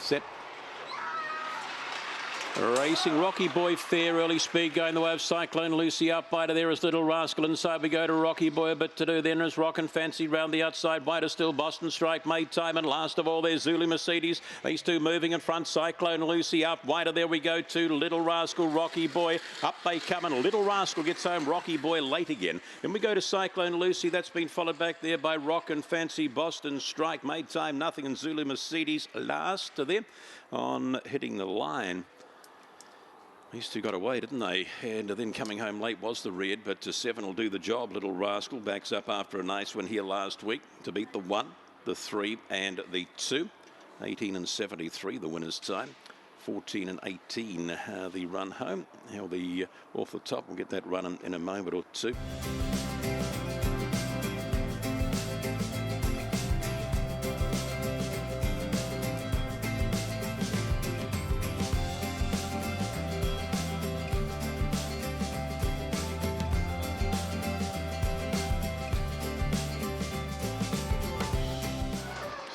Set. Racing Rocky Boy, fair early speed going the way of Cyclone Lucy. Up wider there is Little Rascal. Inside we go to Rocky Boy, a bit to do. Then is Rockin' Fancy round the outside. Wider still Boston Strike, Made Time, and last of all there's Zulu Mercedes. These two moving in front. Cyclone Lucy up wider there we go to Little Rascal, Rocky Boy. Up they come and Little Rascal gets home. Rocky Boy late again. Then we go to Cyclone Lucy. That's been followed back there by Rockin' Fancy, Boston Strike, Made Time, Nothing, and Zulu Mercedes last to them on hitting the line. These two got away, didn't they? And then coming home late was the red, but 7 will do the job. Little Rascal backs up after a nice win here last week to beat the 1, the 3 and the 2. 18 and 73 the winner's time. 14 and 18 the run home. Now the off the top, we'll get that run in a moment or two.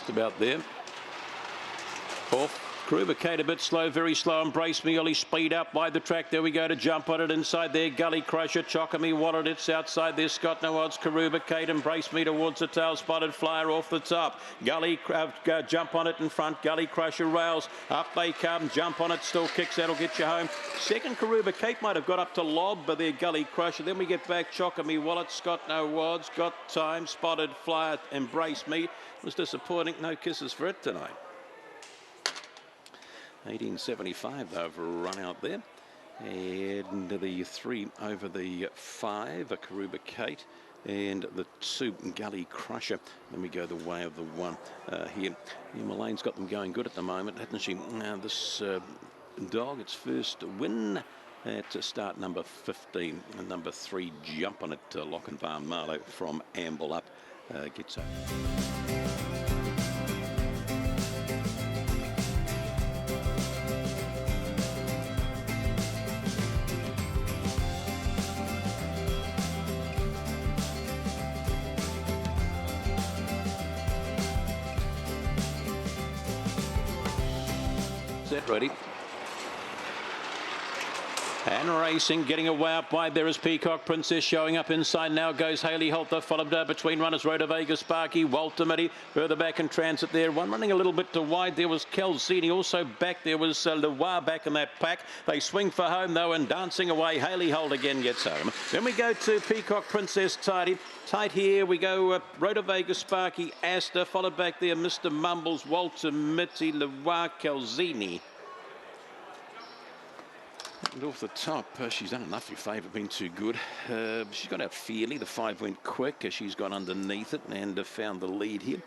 About there. Off. Kruber Kate a bit slow, very slow. Embrace Me, Ollie speed up by the track. There we go to jump on it inside there. Gully Crusher, Chockamy Wallet. It's outside there. Scott No Odds, Kruber Kate. Embrace Me towards the tail. Spotted Flyer off the top. Gully jump on it in front. Gully Crusher rails. Up they come. Jump on it. Still kicks. That'll get you home. Second Kruber Kate might have got up to lob, but there Gully Crusher. Then we get back. Chockamy Wallet. Scott No Odds. Got Time. Spotted Flyer. Embrace Me. It was disappointing. No kisses for it tonight. 1875 though for a run out there, and the 3 over the 5 a Kruber Kate, and the 2 Gully Crusher. Then we go the way of the 1 here. Mullane's got them going good at the moment, hasn't she? This dog, its first win at start number 15, and number 3 Jump on It, Lochinvar Marlow from Amble Up gets up. Set ready. And racing, getting away up wide. There is Peacock Princess showing up inside. Now goes Haley Holter, followed between runners Rhoda Vega, Sparky, Walter Mitty. Further back in transit there. One running a little bit to wide. There was Calzini. Also back there was Loire back in that pack. They swing for home though, and dancing away. Haley Holt again gets home. Then we go to Peacock Princess tidy. Tight here we go. Rhoda Vega, Sparky, Asta. Followed back there Mr. Mumbles, Walter Mitty, Loire, Calzini. And off the top, she's done enough, your favourite, been too good. She's got out fairly, the 5 went quick, she's gone underneath it and found the lead here.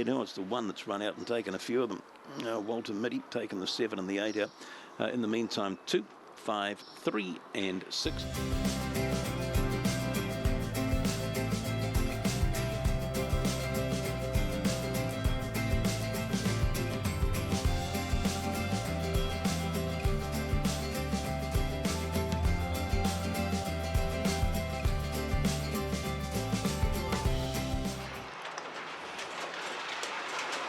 Now it's the 1 that's run out and taken a few of them. Walter Mitty taking the 7 and the 8 out. In the meantime, 2, 5, 3 and 6.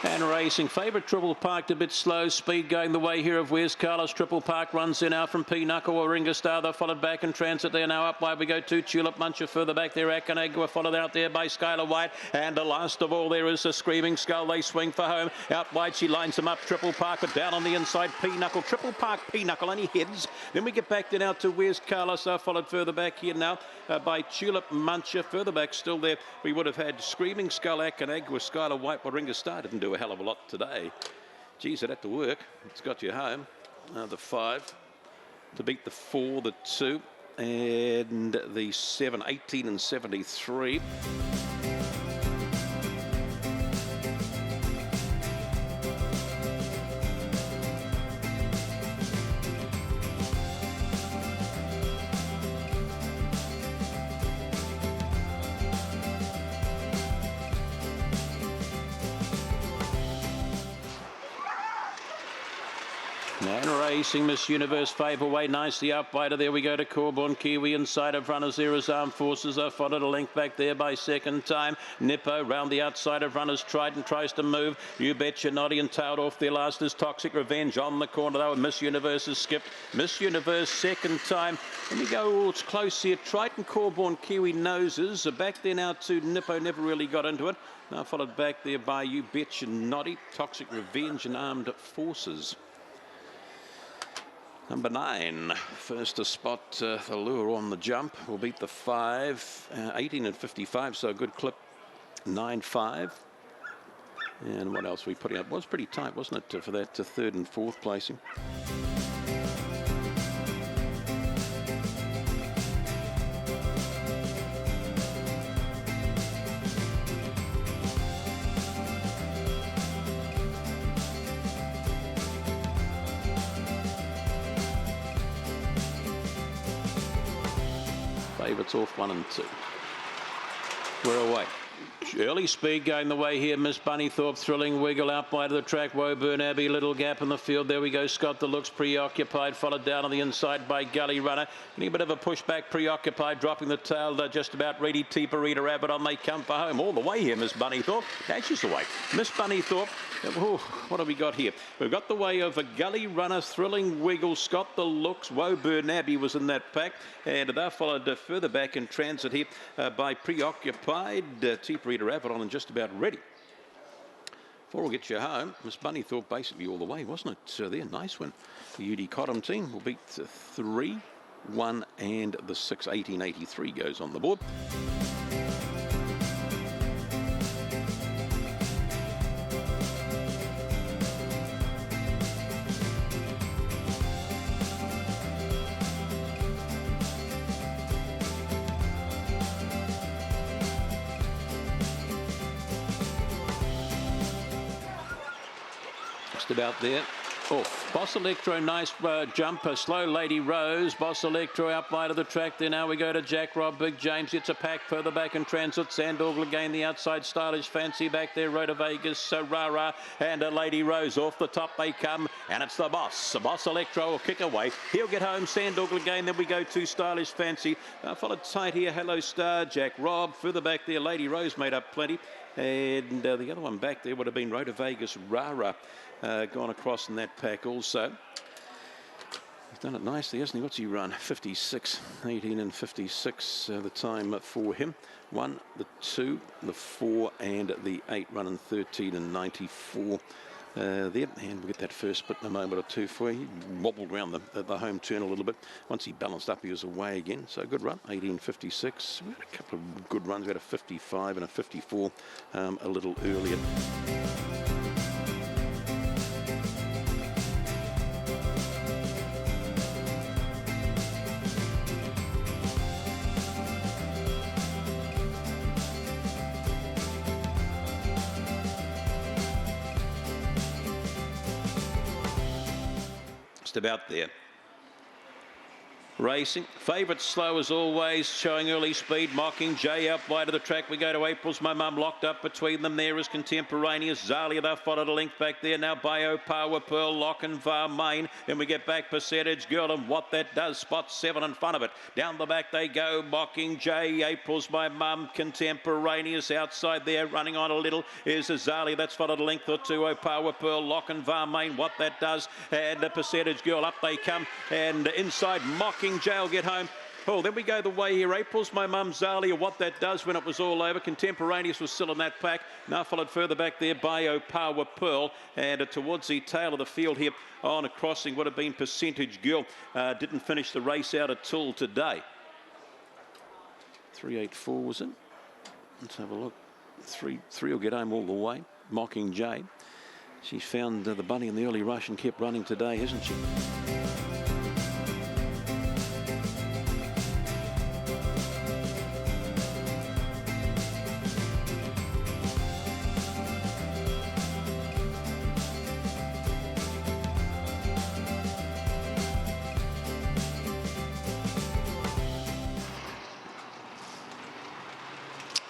And racing, favourite Triple Parked a bit slow, speed going the way here of Where's Carlos. Triple Park runs in out from Pinnacle or Ringa Star. They're followed back in transit there. Now up wide we go to Tulip Muncher. Further back there Akanagua, followed out there by Skylar White. And the last of all there is a Screaming Skull. They swing for home. Out wide she lines them up. Triple Park, but down on the inside Pinnacle. Triple Park, Pinnacle, only heads. Then we get back then out to Where's Carlos. Followed further back here now by Tulip Muncher. Further back still there we would have had Screaming Skull, Akanagua, Skylar White, but Ringa Star didn't do a hell of a lot today. Geez, it had to work. It's got you home. The 5 to beat the 4, the 2, and the 7, 18 and 73. And racing Miss Universe favour away nicely up wider. There we go to Corborn Kiwi inside of runners. There is Armed Forces. Are followed a length back there by second time. Nippo round the outside of runners. Trident tries to move. You Betcha Noddy and tailed off there last is Toxic Revenge on the corner though. Miss Universe has skipped. Miss Universe second time. Let me go. Oh, it's close here. Trident, Corborn Kiwi noses. Back there now to Nippo. Never really got into it. Now followed back there by You Betcha Noddy, Toxic Revenge and Armed Forces. Number 9, first to spot the lure on the jump, will beat the 5, 18 and 55, so a good clip, 9.5. And what else we putting up? It was pretty tight, wasn't it, for that third and fourth placing. Favourites off 1 and 2. We're away. Early speed going the way here. Miss Bunnythorpe, Thrilling Wiggle out wide of the track. Woburn Abbey, little gap in the field. There we go. Scott the Looks preoccupied, followed down on the inside by Gully Runner. Any bit of a pushback, preoccupied, dropping the tail. They're just about ready. Teeparita Rabbit on. They come for home all the way here. Miss Bunnythorpe dashes away. Miss Bunnythorpe. Oh, what have we got here? We've got the way of a Gully Runner, Thrilling Wiggle, Scott the Looks. Woburn Abbey was in that pack, and they're followed further back in transit here by Preoccupied, Teeparita Rabbit on and just about ready. Before we'll get you home, Miss Bunnythorpe basically all the way, wasn't it? There, nice one. The UD Cottam team will beat 3, 1 and the 6, 1883 goes on the board. About there. Off. Boss Electro, nice jumper. Slow Lady Rose. Boss Electro out wide of the track there. Now we go to Jack Rob. Big James gets a pack further back in transit. Sandorgle again the outside. Stylish Fancy back there. Rhoda Vegas, Rara and a Lady Rose. Off the top they come and it's the Boss. The Boss Electro will kick away. He'll get home. Sandorgle again. Then we go to Stylish Fancy. Followed tight here. Hello Star. Jack Rob. Further back there. Lady Rose made up plenty. And the other one back there would have been Rhoda Vegas, Rara. Gone across in that pack also. He's done it nicely, hasn't he? What's he run? 56, 18 and 56 the time for him. 1, the 2, the 4 and the 8 running 13 and 94 there. And we'll get that first bit in a moment or two for you. He wobbled around the home turn a little bit. Once he balanced up, he was away again. So good run, 18.56. We had a couple of good runs. We had a 55 and a 54 a little earlier. About there. Racing. Favourite slow as always, showing early speed. Mocking Jay up wide of the track. We go to April's My Mum, locked up between them. There is Contemporaneous. Zalia, they've followed a length back there. Now Bio, Power Pearl, Lock and Var Main. Then we get back Percentage Girl and what that does. Spot 7 in front of it. Down the back they go. Mocking Jay, April's My Mum, Contemporaneous outside there. Running on a little is Zalia. That's followed a length or two. Oh, Power Pearl, Lock and Var Main. What that does. And the Percentage Girl up they come. And inside Mocking Jay will get home. Oh, then we go the way here. April's My Mum, Zalia, what that does when it was all over. Contemporaneous was still in that pack. Now followed further back there by Oh Power Pearl. And towards the tail of the field here on a crossing would have been Percentage Girl. Didn't finish the race out at all today. 384 was it? Let's have a look. Three will get home all the way. Mocking Jay. She's found the bunny in the early rush and kept running today, hasn't she?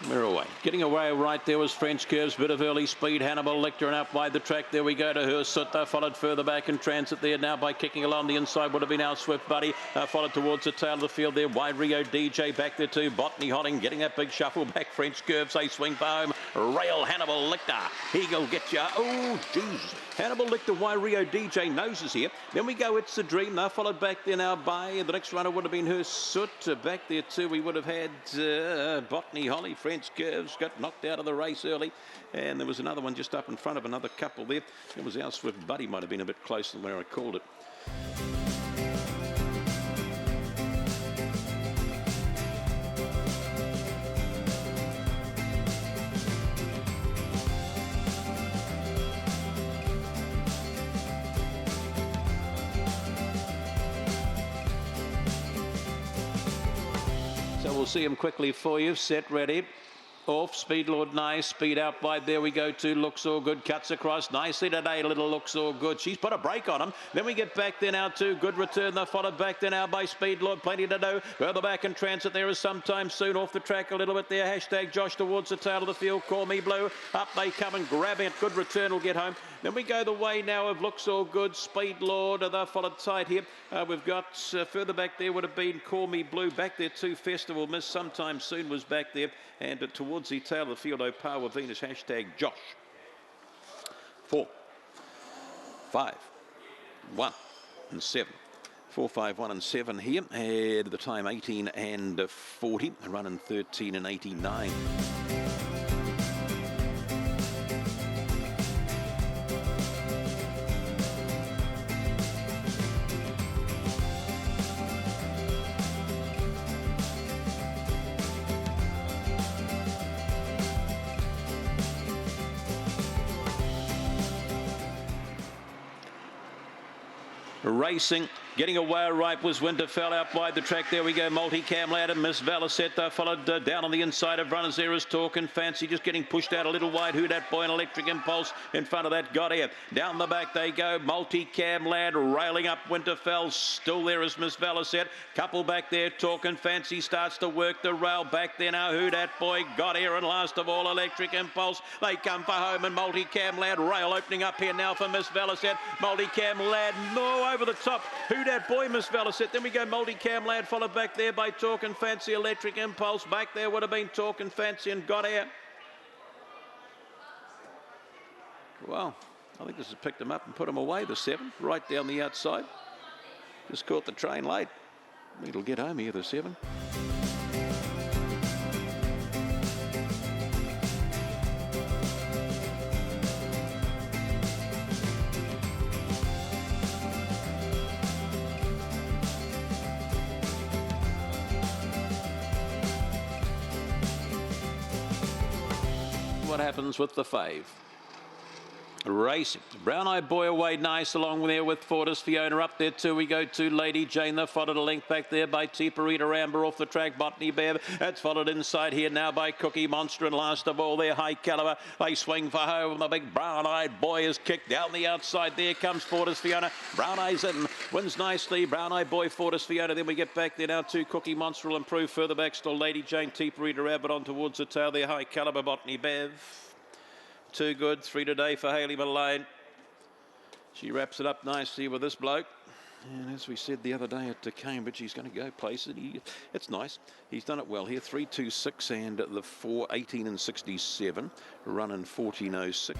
We're away. Getting away right there was French Curves, bit of early speed. Hannibal Lecter and up wide the track. There we go to her. Sutta followed further back in transit there now by kicking along the inside. Would have been our Swift Buddy. Followed towards the tail of the field there. Wide Rio DJ back there too. Botany Hotting getting that big shuffle back. French Curves, they swing for home. Rail Hannibal Lecter. He'll get you. Oh, Jesus. Hannibal Lecter, Wide Rio DJ noses here. Then we go It's a Dream. Now followed back there now by the next runner would have been her Soot. Back there too we would have had Botany Holly. French Curves got knocked out of the race early, and there was another one just up in front of another couple there. It was our Swift Buddy, might have been a bit closer than where I called it. So we'll see him quickly for you. Set, ready. Off, Speed Lord, nice. Speed out wide, there we go to Looks All Good. Cuts across nicely today, little Looks All Good. She's put a break on him. Then we get back there now to Good Return. They're followed back there now by Speed Lord. Plenty to do. Further back in transit, there is sometime soon. Off the track a little bit there. Hashtag Josh towards the tail of the field. Call Me Blue. Up they come and grab it. Good Return will get home. Then we go the way now of Looks All Good. Speed Lord, they're followed tight here. We've got further back there would have been Call Me Blue. Back there too, Festival Miss sometime soon was back there. And towards the tail of the field, Power Venus, hashtag Josh. 4, 5, 1 and 7. 4, 5, 1 and 7 here. And the time 18 and 40. Running 13 and 89. Racing, getting away right was Winterfell out wide the track. There we go, Multicam Lad and Miss Valicetta followed down on the inside of runners. There is Talk and Fancy just getting pushed out a little wide. Who Dat Boy and Electric Impulse in front of that got here. Down the back they go, Multicam Lad railing up Winterfell. Still there is Miss Valicetta. Couple back there, Talk and Fancy starts to work the rail back there now. Who Dat Boy got here, and last of all Electric Impulse. They come for home and Multicam Lad rail opening up here now for Miss Valicetta. Multicam Lad no over the top. Who Dat Boy, Miss Valicetta. Then we go Multicam Lad followed back there by Talk and Fancy. Electric Impulse back there would have been Talk and Fancy and got here. Well, I think this has picked them up and put them away, the 7, right down the outside. Just caught the train late. It'll get home here, the 7. What happens with the fave? Racing. Brown Eyed Boy away nice along there with Fortis Fiona. Up there too we go to Lady Jane. They're followed a length back there by Teeparita Amber off the track. Botany Bev. That's followed inside here now by Cookie Monster. And last of all there, High Caliber. They swing for home. The big Brown Eyed Boy is kicked down the outside. There comes Fortis Fiona. Brown Eyes in. Wins nicely. Brown Eyed Boy, Fortis Fiona. Then we get back there now to Cookie Monster will improve further back. Still Lady Jane, Teeparita Amber on towards the tail there. High Caliber, Botany Bev. 2 good, 3 today for Hayley Mullane. She wraps it up nicely with this bloke. And as we said the other day at Cambridge, he's going to go places. It's nice. He's done it well here. 3.26 and the 4, 18 and 67. Running 14.06.